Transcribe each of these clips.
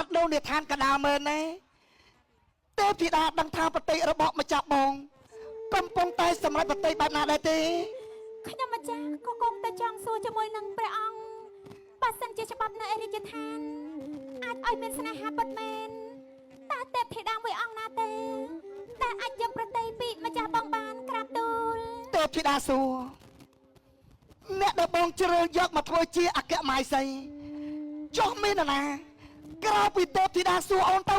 តដូននិធានកដាមើលណែទេពធីតាដឹងថាប្រតិរបស់ម្ចាស់បងកំពុងតែសម្រេចប្រតិបែបណាដែរទេខ្ញុំម្ចាស់ក៏គង់តែចង់សួរជាមួយនឹងព្រះអង្គបើសិនជាច្បាប់នៅអរិយដ្ឋានអាចឲ្យមានស្នេហាពិតមែនតើទេពធីតាមួយអង្គណាទេតែអាចយកប្រតិពីម្ចាស់បងបានក្រាបទូលទេពធីតាសួរអ្នកដែលបងជ្រើសយកមកធ្វើជាអគ្គមហេសីចុះមានណាក្រៅពីទេពធីតាសួរអូនទៅ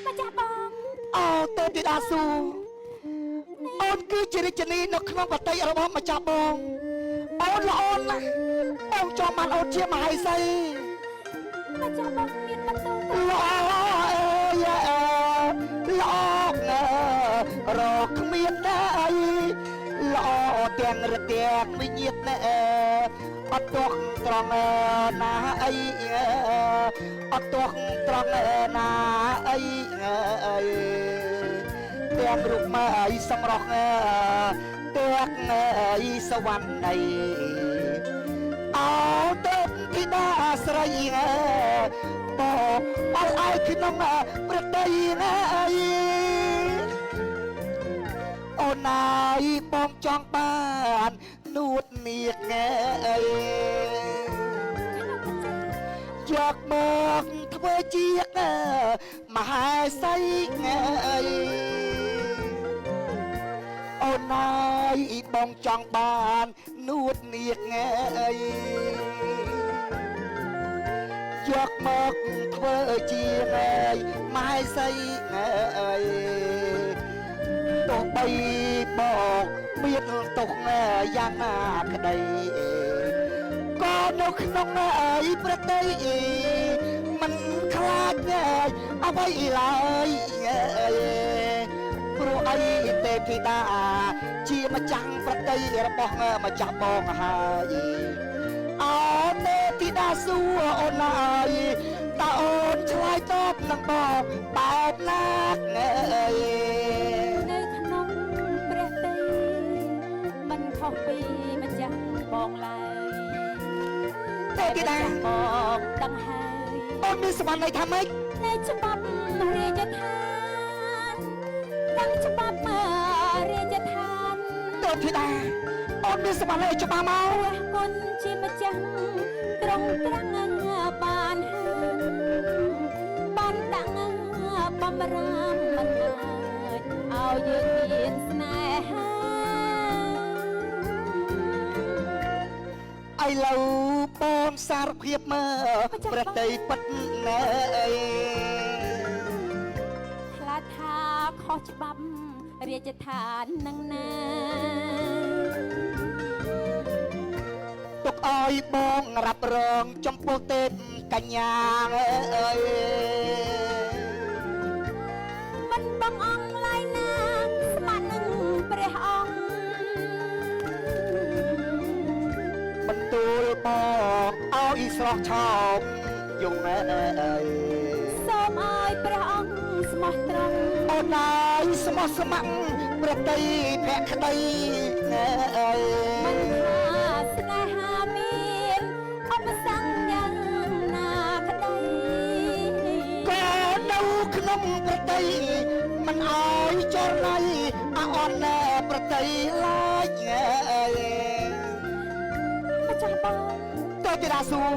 ម្ចាស់បងអូទេពធីតាសួរអូនគឺជារាជិនីនៅក្នុងប្រតិរបស់ម្ចាស់បងអូនល្អណាស់បងចង់បានអូនជាមហេសីម្ចាស់បងមានបន្ទូលល្អល្អរកគ្មានណាអីល្អទាំងរទាំងវិញ្ញាណអត់ទាស់ត្រង់ណាអីអត់ទាស់ត្រង់ណាអីទាំងរូបមើលសម្រស់ទាំងសវណ្ណីអោទេពធីតាស្រីបអល់អាយក្នុងប្រតិណាអូនណាយបងចង់បាននួតនាគយកមកធ្វើជាមហេសីអូនណាយបងចង់បាននួតនាគយកមកធ្វើជាមហេសីទោះបីបងមានទុកយ៉ាងណាក្តីក៏នៅក្នុងប្រតិមិនខ្លាចអ្វីឡើយព្រោះអីទេពធីតាជាម្ចាស់ប្រតិរបស់ម្ចាស់បងហើយអូទេពធីតាសួរអូនហើយតើអូនឆ្លើយតបនឹងបងបែបណានៅក្នុងព្រះតីមិនខុសពីម្ចាស់បងឡើយទេពធីតាបងដឹងហើយអូនមានសមត្ថភាពថាម៉េចនៅច្បាប់រាជដ្ឋានដឹងច្បាប់រាជដ្ឋានទេពធីតាអូនមានសមត្ថភាពច្បាស់មកព្រះគុណជាម្ចាស់ត្រង់ត្រាំងបានបានដាក់បំរាមមិនឲ្យយើងមានស្នេហាឥឡូវបងសារភាពមើលប្រតិពិតណែខ្លាចថាខុសច្បាប់រាជដ្ឋាននឹងណាទុកឲ្យបងរ៉ាប់រងចំពោះទេពកញ្ញាមិនបងអង្គឡើយណាស្ម័គ្រនឹងព្រះអង្គបន្ទូលបងឲ្យស្រស់ឆោមយងសូមឲ្យព្រះអង្គស្មោះត្រង់អូនហើយស្មោះស្ម័គ្រប្រតិភក្តីមិនថាស្នេហាមានឧបសគ្គយ៉ាងណាក្តីក៏នៅក្នុងប្រតិមិនអោយចរណៃអនប្រតិឡើយម្ចាស់បងទៅទីដាសួរ